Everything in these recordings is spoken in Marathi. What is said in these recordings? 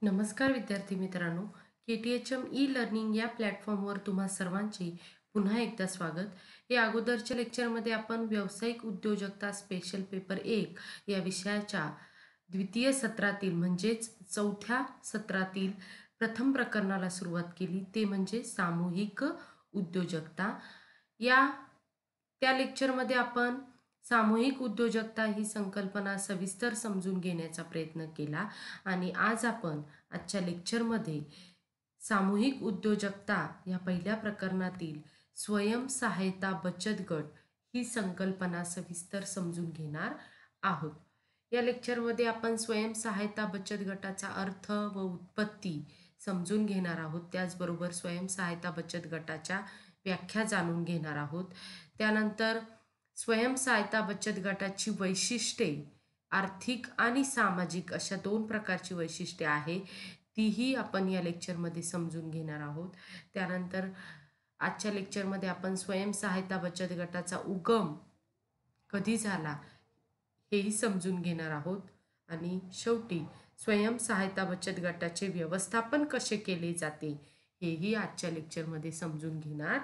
नमस्कार विद्यार्थी मित्रांनो, KTHM ई लर्निंग या प्लॅटफॉर्मवर तुम्हा सर्वांचे पुन्हा एकदा स्वागत. या अगोदरच्या लेक्चरमध्ये आपण व्यावसायिक उद्योजकता स्पेशल पेपर 1 या विषयाच्या द्वितीय सत्रातील म्हणजेच चौथ्या सत्रातील प्रथम प्रकरणाला सुरुवात केली, ते म्हणजे सामूहिक उद्योजकता. या त्या लेक्चरमध्ये आपण सामूहिक उद्योजकता ही संकल्पना सविस्तर समजून घेण्याचा प्रयत्न केला आणि आज आपण आजच्या लेक्चरमध्ये सामूहिक उद्योजकता या पहिल्या प्रकरणातील स्वयंसहायता बचत गट ही संकल्पना सविस्तर समजून घेणार आहोत. या लेक्चरमध्ये आपण स्वयंसहायता बचत गटाचा अर्थ व उत्पत्ती समजून घेणार आहोत. त्याचबरोबर स्वयंसहायता बचत गटाच्या व्याख्या जाणून घेणार आहोत. त्यानंतर स्वयंसहायता बचत गटाची वैशिष्ट्ये, आर्थिक आणि सामाजिक अशा दोन प्रकारची वैशिष्ट्ये आहे, तीही आपण या लेक्चरमध्ये समजून घेणार आहोत. त्यानंतर आजच्या लेक्चरमध्ये आपण स्वयंसहायता बचत गटाचा उगम कधी झाला हेही समजून घेणार आहोत आणि शेवटी स्वयंसहायता बचत गटाचे व्यवस्थापन कसे केले जाते हेही आजच्या लेक्चरमध्ये समजून घेणार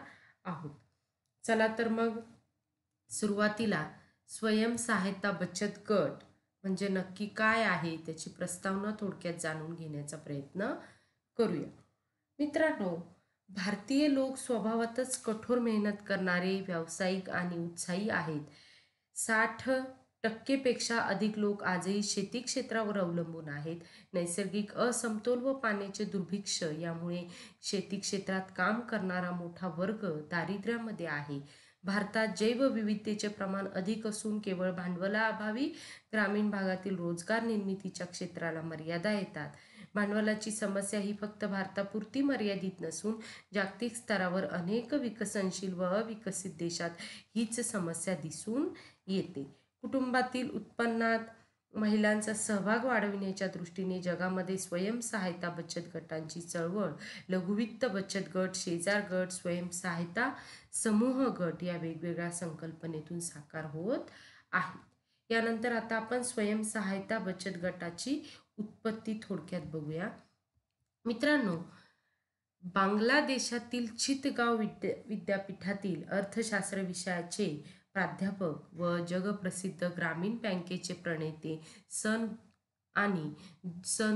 आहोत. चला तर मग सुरुवातीला स्वयंसहायता बचत गट म्हणजे नक्की काय आहे त्याची प्रस्तावना थोडक्यात जाणून घेण्याचा प्रयत्न करूया. मित्रांनो, भारतीय लोक स्वभावातच कठोर मेहनत करणारे, व्यावसायिक आणि उत्साही आहेत. 60% पेक्षा अधिक लोक आजही शेती क्षेत्रावर अवलंबून आहेत. नैसर्गिक असमतोल व पाण्याचे दुर्भिक्ष्य यामुळे शेती क्षेत्रात काम करणारा मोठा वर्ग दारिद्र्यामध्ये आहे. भारतात जैवविविधतेचे प्रमाण अधिक असून केवळ भांडवलाअभावी ग्रामीण भागातील रोजगार निर्मितीच्या क्षेत्राला मर्यादा येतात. भांडवलाची समस्या ही फक्त भारतापुरती मर्यादित नसून जागतिक स्तरावर अनेक विकसनशील व अविकसित देशात हीच समस्या दिसून येते. कुटुंबातील उत्पन्नात महिलांचा सहभाग वाढविण्याच्या दृष्टीने जगामध्ये स्वयंसहायता बचत गटांची चळवळ लघुवित्त बचत गट, शेजार गट, स्वयंसहायता समूह गट या वेगवेगळ्या संकल्पनेतून साकार होत आहे. यानंतर आता आपण स्वयंसहायता बचत गटाची उत्पत्ती थोडक्यात बघूया. मित्रांनो, बांगलादेशातील चितगाव विद्यापीठातील अर्थशास्त्र विषयाचे प्राध्यापक व जगप्रसिद्ध ग्रामीण बँकेचे प्रणेते सन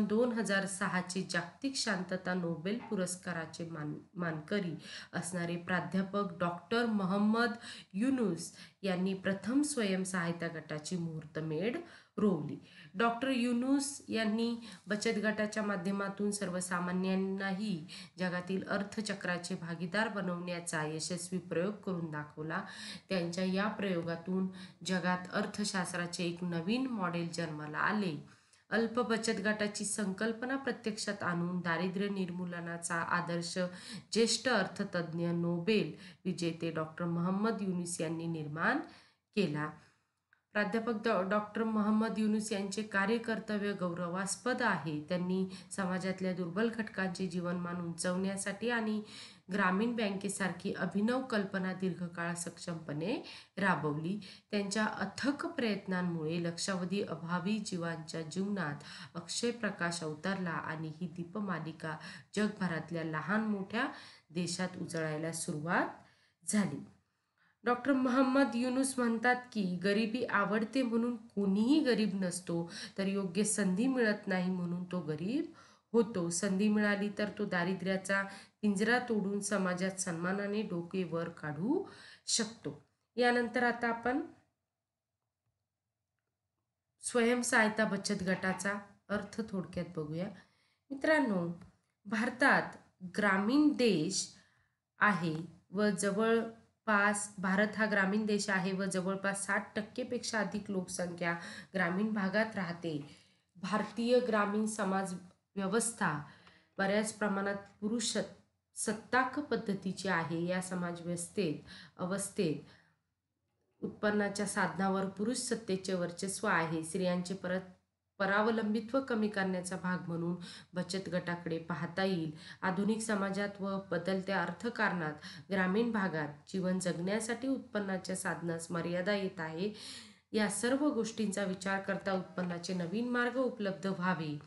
2006चे जागतिक शांतता नोबेल पुरस्काराचे मानकरी असणारे प्राध्यापक डॉक्टर मोहम्मद युनूस यांनी प्रथम स्वयंसहायता गटाची मुहूर्तमेढ रोवली. डॉक्टर युनूस यांनी बचत गटाच्या माध्यमातून सर्वसामान्यांनाही जगातील अर्थचक्राचे भागीदार बनवण्याचा यशस्वी प्रयोग करून दाखवला. त्यांच्या या प्रयोगातून जगात अर्थशास्त्राचे एक नवीन मॉडेल जन्माला आले. अल्प बचत गटाची संकल्पना प्रत्यक्षात आणून दारिद्र्य निर्मूलनाचा आदर्श ज्येष्ठ अर्थतज्ज्ञ, नोबेल विजेते डॉक्टर मोहम्मद युनूस यांनी निर्माण केला. प्राध्यापक डॉक्टर मोहम्मद युनूस यांचे कार्यकर्तव्य गौरवास्पद आहे. त्यांनी समाजातल्या दुर्बल घटकांचे जीवनमान उंचावण्यासाठी आणि ग्रामीण बँकेसारखी अभिनव कल्पना दीर्घकाळ सक्षमपणे राबवली. त्यांच्या अथक प्रयत्नांमुळे लक्षावधी अभावी जीवांच्या जीवनात अक्षय प्रकाश अवतरला आणि ही दीपमालिका जगभरातल्या लहान मोठ्या देशात उजळायला सुरुवात झाली. डॉक्टर मोहम्मद युनूस म्हणतात की गरिबी आवडते म्हणून कोणीही गरीब नसतो, तर योग्य संधी मिळत नाही म्हणून तो गरीब होतो. संधी मिळाली तर तो दारिद्र्याचा पिंजरा तोडून समाजात सन्मानाने डोके वर काढू शकतो. यानंतर आता आपण स्वयंसहायता बचत गटाचा अर्थ थोडक्यात बघूया. मित्रांनो, भारतात ग्रामीण देश आहे व भारत हा ग्रामीण देश आहे व जवळपास 60% पेक्षा अधिक लोकसंख्या ग्रामीण भागात राहते. भारतीय ग्रामीण समाज व्यवस्था बऱ्याच प्रमाणात पुरुष सत्ताक पद्धतीची आहे. या समाज अवस्थेत उत्पन्नाच्या साधनावर पुरुष सत्तेचे वर्चस्व आहे. स्त्रियांचे परावलंबित्व कमी करण्याचा भाग म्हणून बचत गटाकडे पाहता येईल. आधुनिक समाजात व बदलत्या अर्थकारणात ग्रामीण भागात जीवन जगण्यासाठी उत्पन्नाच्या साधनास मर्यादा येत आहे. या सर्व गोष्टींचा विचार करता उत्पन्नाचे नवीन मार्ग उपलब्ध व्हावे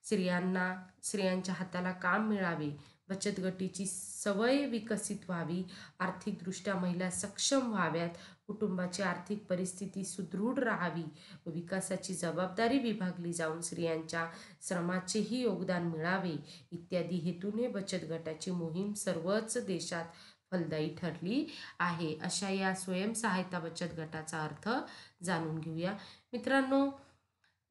स्त्रियांच्या हाताला काम मिळावे, बचत गटाची सवय विकसित व्हावी, आर्थिकदृष्ट्या महिला सक्षम व्हाव्यात, कुटुंबाची आर्थिक परिस्थिती सुदृढ राहावी व विकासाची जबाबदारी विभागली जाऊन स्त्रियांच्या श्रमाचेही योगदान मिळावे इत्यादी हेतूने बचत गटाची मोहीम सर्वच देशात फलदायी ठरली आहे. अशा या स्वयंसहायता बचत गटाचा अर्थ जाणून घेऊया. मित्रांनो,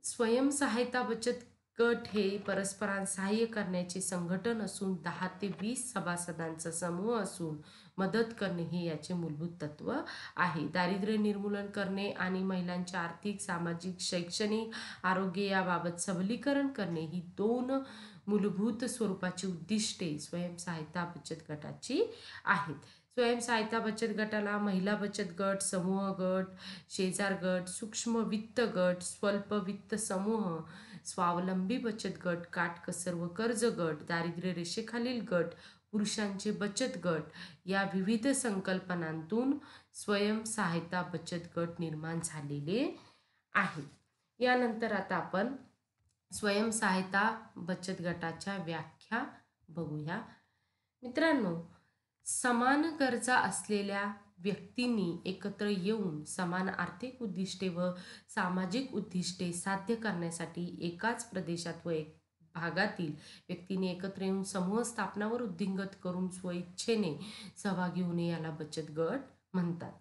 स्वयंसहायता बचत गट हे परस्परांना सहाय्य करण्याचे संघटन असून 10 ते 20 सभासदांचा समूह असून मदत करणे हे याचे मूलभूत तत्व आहे. दारिद्र्य निर्मूलन करणे आणि महिलांच्या आर्थिक, सामाजिक, शैक्षणिक, आरोग्य याबाबत सबलीकरण करणे ही 2 मूलभूत स्वरूपाची उद्दिष्टे स्वयंसहायता बचत गटाची आहेत. स्वयंसहायता बचत गटाला महिला बचत गट, समूह गट, शेजार गट, सूक्ष्म वित्त गट, स्वल्प वित्त समूह, स्वावलंबी बचत गट, काटकसर व कर्ज गट, दारिद्र्य रेषेखालील गट, पुरुषांचे बचत गट या विविध संकल्पनांतून स्वयंसहायता बचत गट निर्माण झालेले आहेत. यानंतर आता आपण स्वयंसहायता बचत गटाच्या व्याख्या बघूया. मित्रांनो, समान गरजा असलेल्या व्यक्तींनी एकत्र येऊन समान आर्थिक उद्दिष्टे व सामाजिक उद्दिष्टे साध्य करण्यासाठी एकाच प्रदेशात व एक भागातील व्यक्तींनी एकत्र येऊन समूह स्थापनावर उद्दिंगत करून स्वइच्छेने सहभागी होणे याला बचत गट म्हणतात.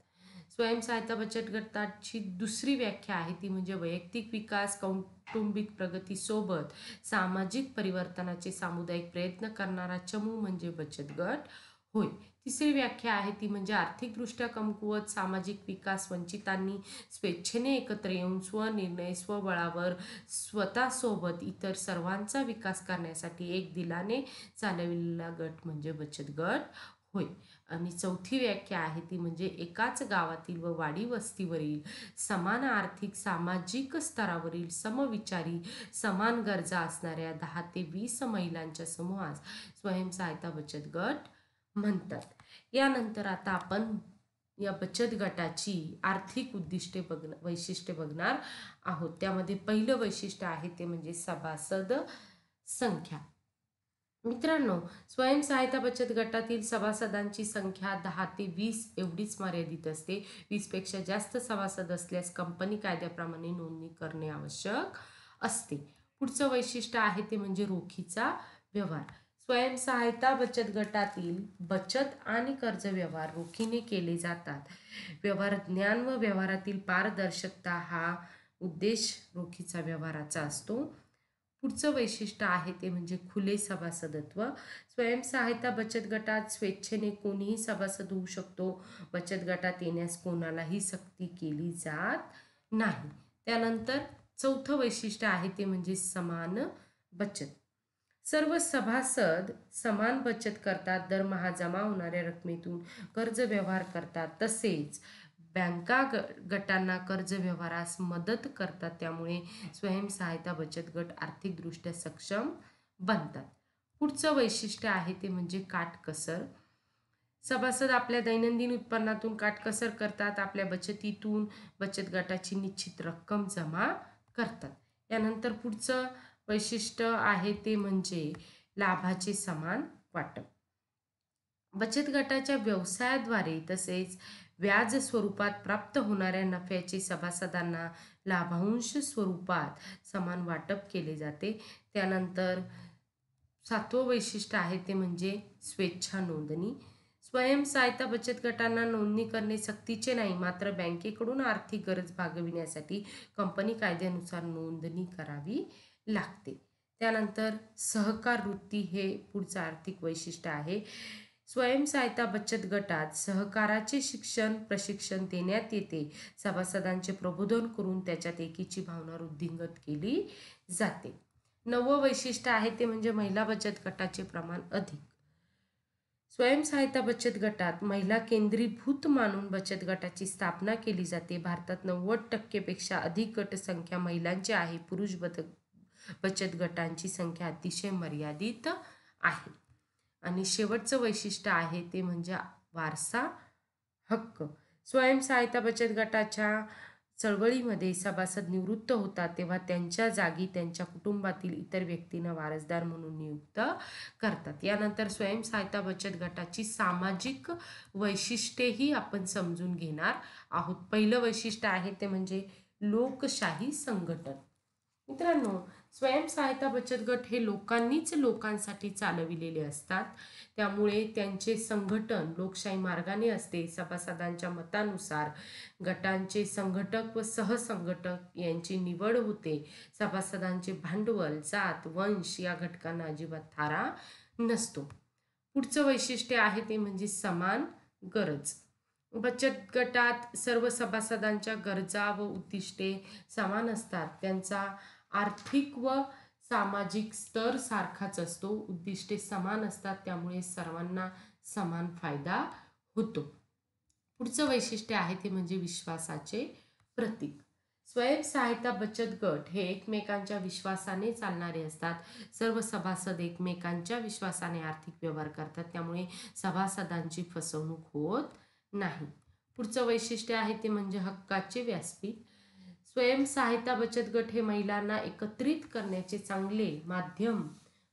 स्वयंसहायता बचत गटाची दुसरी व्याख्या आहे ती म्हणजे वैयक्तिक विकास, कौटुंबिक प्रगतीसोबत सामाजिक परिवर्तनाचे सामुदायिक प्रयत्न करणारा चमू म्हणजे बचत गट होय. तिसरी व्याख्या आहे ती म्हणजे आर्थिकदृष्ट्या कमकुवत, सामाजिक विकास वंचितांनी स्वेच्छेने एकत्र येऊन स्वनिर्णय, स्वबळावर स्वतःसोबत इतर सर्वांचा विकास करण्यासाठी एक दिलाने चालविलेला गट म्हणजे बचत गट होय. आणि चौथी व्याख्या आहे ती म्हणजे एकाच गावातील व वाडी वस्तीवरील समान आर्थिक, सामाजिक स्तरावरील समविचारी, समान गरजा असणाऱ्या 10 ते 20 महिलांच्या समूहास स्वयंसहायता बचत गट म्हणतात. यानंतर आता आपण या बचत गटाची आर्थिक वैशिष्ट्ये बघणार आहोत. त्यामध्ये पहिलं वैशिष्ट्य आहे ते म्हणजे सभासद संख्या. मित्रांनो, स्वयंसहायता बचत गटातील सभासदांची संख्या 10 ते 20 एवढीच मर्यादित असते. 20 पेक्षा जास्त सभासद असल्यास कंपनी कायद्याप्रमाणे नोंदणी करणे आवश्यक असते. पुढचं वैशिष्ट्य आहे ते म्हणजे रोखीचा व्यवहार. स्वयंसहायता बचत गटातील बचत आणि कर्ज व्यवहार रोखीने केले जातात. व्यवहार ज्ञान व व्यवहारातील पारदर्शकता हा उद्देश रोखीचा व्यवहाराचा असतो. पुढचं वैशिष्ट्य आहे ते म्हणजे खुले सभासदत्व. स्वयंसहायता बचत गटात स्वेच्छेने कोणीही सभासद होऊ शकतो. बचत गटात येण्यास कोणालाही सक्ती केली जात नाही. त्यानंतर चौथं वैशिष्ट्य आहे ते म्हणजे समान बचत. सर्व सभासद समान बचत करतात, दरमहा जमा होणाऱ्या रकमेतून कर्ज व्यवहार करतात, तसेच बँका गटांना कर्ज व्यवहारास मदत करतात. त्यामुळे स्वयंसहायता बचत गट आर्थिकदृष्ट्या सक्षम बनतात. पुढचं वैशिष्ट्य आहे ते म्हणजे काटकसर. सभासद आपल्या दैनंदिन उत्पन्नातून काटकसर करतात, आपल्या बचतीतून बचत गटाची निश्चित रक्कम जमा करतात. यानंतर पुढचं वैशिष्ट्य आहे ते म्हणजे लाभाचे समान वाटप. बचत गटाच्या व्यवसायाद्वारे तसेच व्याज स्वरूपात प्राप्त होणाऱ्या नफ्याचे सभासदांना लाभांश स्वरूपात समान वाटप केले जाते. त्यानंतर 7वं वैशिष्ट्य आहे ते म्हणजे स्वेच्छा नोंदणी. स्वयंसहायता बचत गटांना नोंदणी करणे सक्तीचे नाही, मात्र बँकेकडून आर्थिक गरज भागविण्यासाठी कंपनी कायद्यानुसार नोंदणी करावी लागते. त्यानंतर सहकार वृत्ती हे पुढचं आर्थिक वैशिष्ट्य आहे. स्वयंसहायता बचत गटात सहकाराचे प्रशिक्षण देण्यात येते. सभासदांचे प्रबोधन करून त्याच्यात एकीची भावना वृद्धिंगत केली जाते. 9वं वैशिष्ट्य आहे ते म्हणजे महिला बचत गटाचे प्रमाण अधिक. स्वयंसहायता बचत गटात महिला केंद्रीभूत मानून बचत गटाची स्थापना केली जाते. भारतात 90% पेक्षा अधिक गट संख्या महिलांची आहे. पुरुष बचत गटांची संख्या अतिशय मर्यादित आहे. आणि शेवटचं वैशिष्ट्य आहे ते म्हणजे वारसा हक्क. स्वयंसहायता बचत गटाच्या चळवळीमध्ये सभासद निवृत्त होतात तेव्हा त्यांच्या जागी त्यांच्या कुटुंबातील इतर व्यक्तींना वारसदार म्हणून नियुक्त करतात. यानंतर स्वयंसहायता बचत गटाची सामाजिक वैशिष्ट्येही आपण समजून घेणार आहोत. पहिलं वैशिष्ट्य आहे ते म्हणजे लोकशाही संघटन. मित्रांनो, स्वयंसहायता बचत गट हे लोकांनीच लोकांसाठी चालविलेले असतात. त्यामुळे त्यांचे संघटन लोकशाही मार्गाने असते. सभासदांच्या मतानुसार गटांचे संघटक व सहसंघटक यांची निवड होते. सभासदांचे भांडवल, जात, वंश या घटकांना अजिबात थारा नसतो. पुढचं वैशिष्ट्य आहे ते म्हणजे समान गरज. बचत गटात सर्व सभासदांच्या गरजा व उद्दिष्टे समान असतात. त्यांचा आर्थिक व सामाजिक स्तर सारखाच असतो. उद्दिष्टे समान असतात, त्यामुळे सर्वांना समान फायदा होतो. पुढचं वैशिष्ट्य आहे ते म्हणजे विश्वासाचे प्रतीक. स्वयंसहायता बचत गट हे एकमेकांच्या विश्वासाने चालणारे असतात. सर्व सभासद एकमेकांच्या विश्वासाने आर्थिक व्यवहार करतात, त्यामुळे सभासदांची फसवणूक होत नाही. पुढचं वैशिष्ट्य आहे ते म्हणजे हक्काचे व्यासपीठ. स्वयंसहायता बचत गट हे महिलांना एकत्रित करण्याचे चांगले माध्यम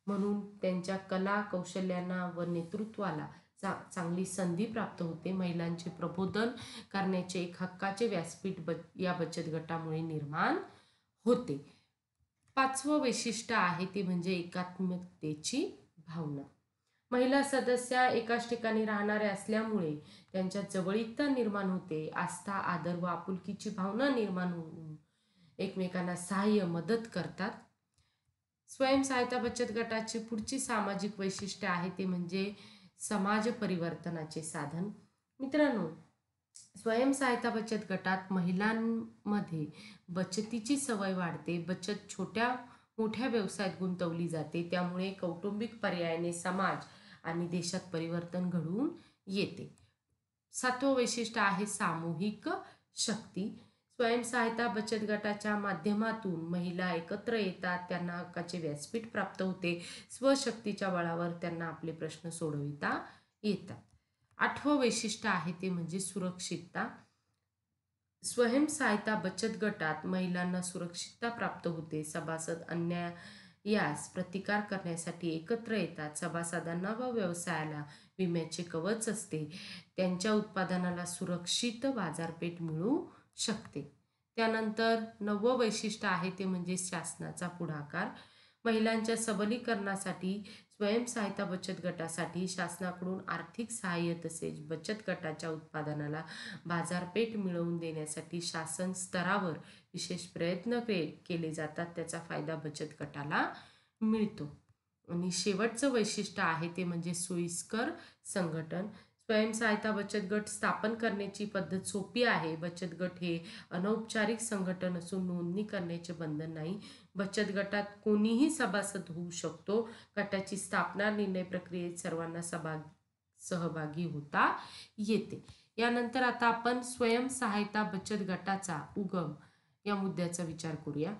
म्हणून त्यांच्या कला, कौशल्यांना व नेतृत्वाला चांगली संधी प्राप्त होते. महिलांचे प्रबोधन करण्याचे एक हक्काचे व्यासपीठ या बचत गटामुळे निर्माण होते. पाचवं वैशिष्ट्य आहे ते म्हणजे एकात्मतेची भावना. महिला सदस्य एकाच ठिकाणी राहणाऱ्या असल्यामुळे त्यांच्यात जवळीकता निर्माण होते. आस्था, आदर व आपुलकीची भावना निर्माण होऊन एकमेकांना सहाय्य, मदत करतात. स्वयंसहायता बचत गटाची पुढची सामाजिक वैशिष्ट्य आहे ते म्हणजे समाज परिवर्तनाचे साधन. मित्रांनो, स्वयंसहायता बचत गटात महिलांमध्ये बचतीची सवय वाढते. बचत छोट्या मोठ्या व्यवसायात गुंतवली जाते. त्यामुळे कौटुंबिक पर्यायाने समाज आणि देशात परिवर्तन घडून येते. सातवं वैशिष्ट्य आहे सामूहिक शक्ती. स्वयंसहायता बचत गटाच्या माध्यमातून महिला एकत्र येतात. त्यांना हक्काचे व्यासपीठ प्राप्त होते. स्वशक्तीच्या बळावर त्यांना आपले प्रश्न सोडविता येतात. आठवं वैशिष्ट्य आहे ते म्हणजे सुरक्षितता. स्वयंसहायता बचत गटात महिलांना सुरक्षितता प्राप्त होते. सभासद अन्यायास प्रतिकार करण्यासाठी एकत्र येतात. सभासदांना व व्यवसायाला विम्याचे कवच असते. त्यांच्या उत्पादनाला सुरक्षित बाजारपेठ मिळू शकते. त्यानंतर 9वं वैशिष्ट्य आहे ते म्हणजे शासनाचा पुढाकार. महिलांच्या सबलीकरणासाठी स्वयंसहायता बचत गटासाठी शासनाकडून आर्थिक सहाय्य तसेच बचत गटाच्या उत्पादनाला बाजारपेठ मिळवून देण्यासाठी शासन स्तरावर विशेष प्रयत्न केले जातात. त्याचा फायदा बचत गटाला मिळतो. आणि शेवटचं वैशिष्ट्य आहे ते म्हणजे सोयीस्कर संघटन. स्वयंसहायता बचत गट स्थापन करण्याची पद्धत सोपी आहे. बचत गट हे अनौपचारिक संघटन असून नोंदणी करण्याचे बंधन नाही. बचत गटात कोणीही सभासद होऊ शकतो. गटाची स्थापना, निर्णय प्रक्रियेत सर्वांना सहभागी होता येते. यानंतर आता आपण स्वयंसहायता बचत गटाचा उगम या मुद्द्याचा विचार करूया.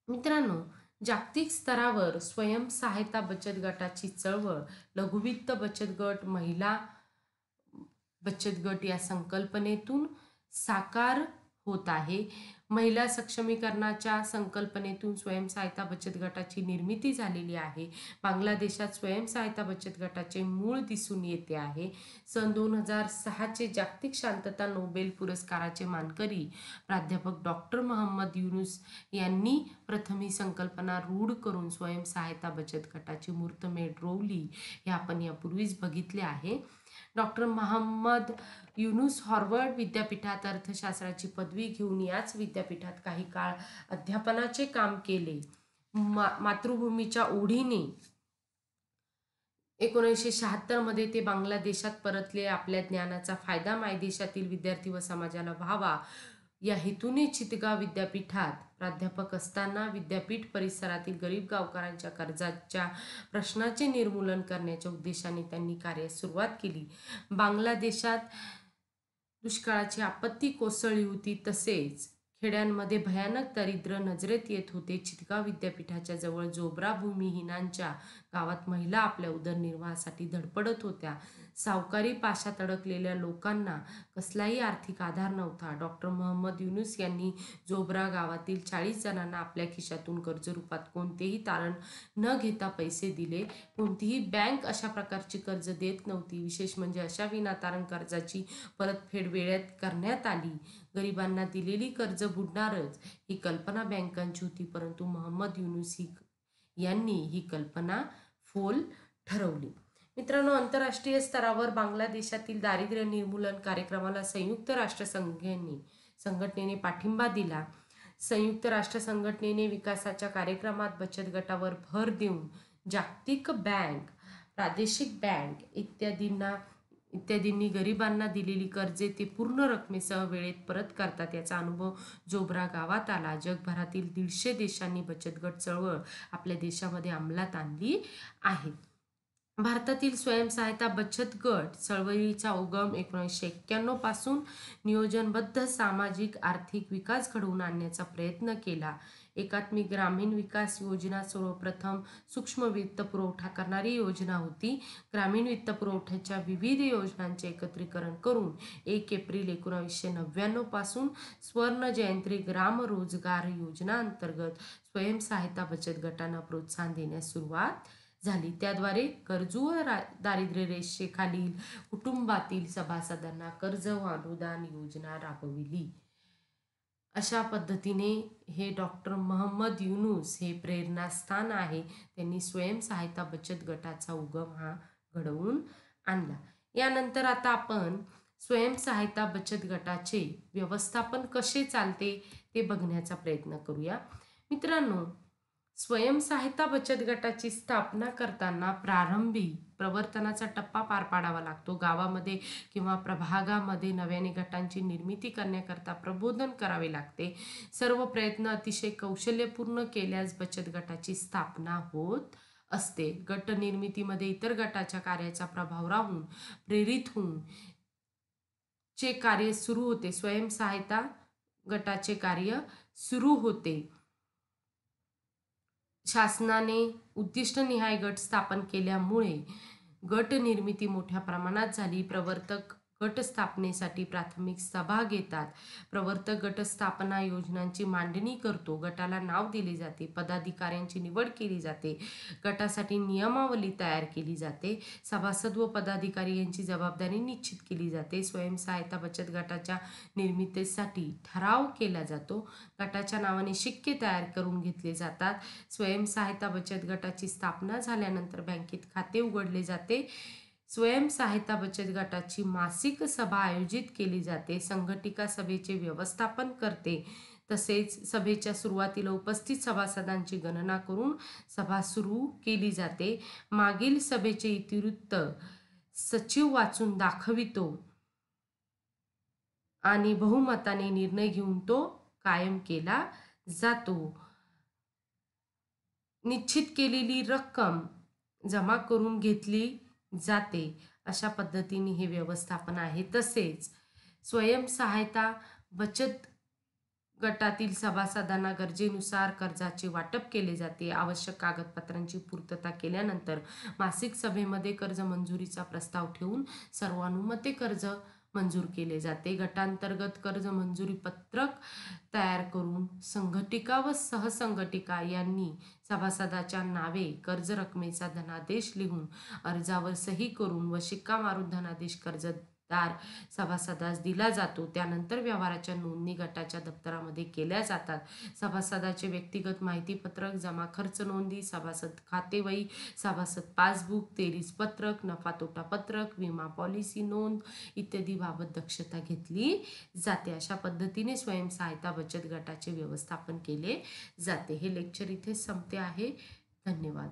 मित्रांनो, जागतिक स्तरावर स्वयंसहायता बचत गटाची चळवळ लघुवित्त बचत गट, महिला बचत गट या संकल्पनेतून साकार होत आहे. महिला सक्षमीकरणाच्या संकल्पनेतून स्वयंसहायता बचत गटाची निर्मिती झालेली आहे. बांगलादेशात स्वयंसहायता बचत गटाचे मूळ दिसून येते आहे. सन 2006चे जागतिक शांतता नोबेल पुरस्काराचे मानकरी प्राध्यापक डॉक्टर मोहम्मद युनुस यांनी प्रथम ही संकल्पना रूढ करून स्वयंसहायता बचत गटाची मूर्तमेढ रोवली हे आपण यापूर्वीच बघितले आहे. डॉक्टर मोहम्मद युनुस हार्वर्ड विद्यापीठात अर्थशास्त्राची पदवी घेऊन याच विद्यापीठात काही काळ अध्यापनाचे काम केले. मातृभूमीच्या ओढीने 1976 मध्ये ते बांगलादेशात परतले. आपल्या ज्ञानाचा फायदा मायदेशातील विद्यार्थी व समाजाला व्हावा या हेतूने चितगाव विद्यापीठात प्राध्यापक असताना विद्यापीठ परिसरातील गरीब गावकऱ्यांच्या कर्जाच्या प्रश्नाचे निर्मूलन करण्याच्या उद्देशाने त्यांनी कार्यास सुरुवात केली. बांगलादेशात दुष्काळाची आपत्ती कोसळली होती. तसेच खेड्यांमध्ये भयानक दारिद्र्य नजरेत येत होते. चितगाव विद्यापीठाच्या जवळ जोबरा भूमिहीनांच्या गावात महिला आपल्या उदरनिर्वाहासाठी धडपडत होत्या. सावकारी पाशात अडकलेल्या लोकांना कसलाही आर्थिक आधार नव्हता. डॉक्टर मोहम्मद युनूस यांनी जोबरा गावातील 40 जणांना आपल्या खिशातून कर्जरूपात कोणतेही तारण न घेता पैसे दिले. कोणतीही बँक अशा प्रकारची कर्ज देत नव्हती. विशेष म्हणजे अशा विनातारण कर्जाची परतफेड वेळेत करण्यात आली. गरिबांना दिलेली कर्ज बुडणारच ही कल्पना बँकांची होती, परंतु मोहम्मद युनूस यांनी ही कल्पना फोल ठरवली. मित्रांनो, आंतरराष्ट्रीय स्तरावर बांगलादेशातील दारिद्र्य निर्मूलन कार्यक्रमाला संघटनेने पाठिंबा दिला. संयुक्त राष्ट्र संघटनेने विकासाच्या कार्यक्रमात बचत गटावर भर देऊन जागतिक बँक, प्रादेशिक बँक इत्यादींनी गरिबांना दिलेली कर्जे ते पूर्ण रकमेसह वेळेत परत करतात याचा अनुभव जोबरा गावात आला. जगभरातील 150 देशांनी बचत गट चळवळ आपल्या देशामध्ये अंमलात आणली आहे. भारतातील स्वयंसहायता बचत गट चळवळीचा उगम 1991 पासून नियोजनबद्ध सामाजिक आर्थिक विकास घडवून आणण्याचा प्रयत्न केला. एकात्मिक ग्रामीण विकास योजना सर्वप्रथम सूक्ष्म वित्त पुरवठा करणारी योजना होती. ग्रामीण वित्त पुरवठ्याच्या विविध योजनांचे एकत्रीकरण करून 1 एप्रिल 1999 पासून स्वर्ण जयंती ग्राम रोजगार योजना अंतर्गत स्वयंसहायता बचत गटांना प्रोत्साहन देण्यास सुरुवात झाली. त्याद्वारे गरजू व दारिद्र्य रेषेखालील कुटुंबातील सभासदांना कर्ज व अनुदान योजना राबविली. अशा पद्धतीने हे डॉक्टर मोहम्मद युनूस हे प्रेरणास्थान आहे. त्यांनी स्वयंसहायता बचत गटाचा उगम हा घडवून आणला. यानंतर आता आपण स्वयंसहायता बचत गटाचे व्यवस्थापन कसे चालते ते बघण्याचा प्रयत्न करूया. मित्रांनो, स्वयंसहायता बचत गटाची स्थापना करताना प्रारंभी प्रवर्तनाचा टप्पा पार पाडावा लागतो. गावामध्ये किंवा प्रभागामध्ये नव्याने गटांची निर्मिती करण्याकरता प्रबोधन करावे लागते. सर्व प्रयत्न अतिशय कौशल्यपूर्ण केल्यास बचत गटाची स्थापना होत असते. गट निर्मितीमध्ये इतर गटाच्या कार्याचा प्रभाव राहून प्रेरित होऊन चे कार्य सुरू होते. स्वयंसहायता गटाचे कार्य सुरू होते. शासनाने उद्दिष्टनिहाय गट स्थापन केल्यामुळे गट निर्मिती मोठ्या प्रमाणात झाली. प्रवर्तक गट स्थापनेसाठी प्राथमिक सभा घेतात. प्रवर्तक गट स्थापना योजनांची मांडणी करतो. गटाला नाव दिले जाते. पदाधिकाऱ्यांची निवड केली जाते. गटासाठी नियमावली तयार केली जाते. सभासद व पदाधिकारी यांची जबाबदारी निश्चित केली जाते. स्वयंसहायता बचत गटाच्या निर्मितीसाठी ठराव केला जातो. गटाच्या नावाने शिक्के तयार करून घेतले जातात. स्वयंसहायता बचत गटाची स्थापना झाल्यानंतर बँकेत खाते उघडले जाते. स्वयंसहायता बचत गटाची मासिक सभा आयोजित केली जाते. संघटिका सभेचे व्यवस्थापन करते. तसेच सभेच्या सुरुवातीला उपस्थित सभासदांची गणना करून सभा सुरू केली जाते. मागील सभेचे इतिवृत्त सचिव वाचून दाखवितो आणि बहुमताने निर्णय घेऊन तो कायम केला जातो. निश्चित केलेली रक्कम जमा करून घेतली जाते. अशा पद्धतीने हे व्यवस्थापन आहे. तसेच स्वयंसहायता बचत गटातील सभासदांना गरजेनुसार कर्जाचे वाटप केले जाते. आवश्यक कागदपत्रांची पूर्तता केल्यानंतर मासिक सभेमध्ये कर्ज मंजुरीचा प्रस्ताव ठेवून सर्वानुमते कर्ज मंजूर केले जाते. गटांतर्गत कर्ज मंजुरी पत्रक तयार करून संघटिका व सहसंघटिका यांनी सभासदाच्या नावे कर्ज रकमेचा धनादेश लिहून अर्जावर सही करून व शिक्का मारून धनादेश कर्जदार सभासदास दिला जातो. त्यानंतर व्यवहाराच्या नोंदणी गटाच्या दप्तरामध्ये केल्या जातात. सभासदाचे व्यक्तिगत माहितीपत्रक, जमा खर्च नोंदी, सभासद खातेवही, सभासद पासबुक, तेरीस पत्रक, नफा तोटा पत्रक, विमा पॉलिसी नोंद इत्यादी बाबत दक्षता घेतली जाते. अशा पद्धतीने स्वयंसहायता बचत गटाचे व्यवस्थापन केले जाते. हे लेक्चर इथे संपते आहे. धन्यवाद.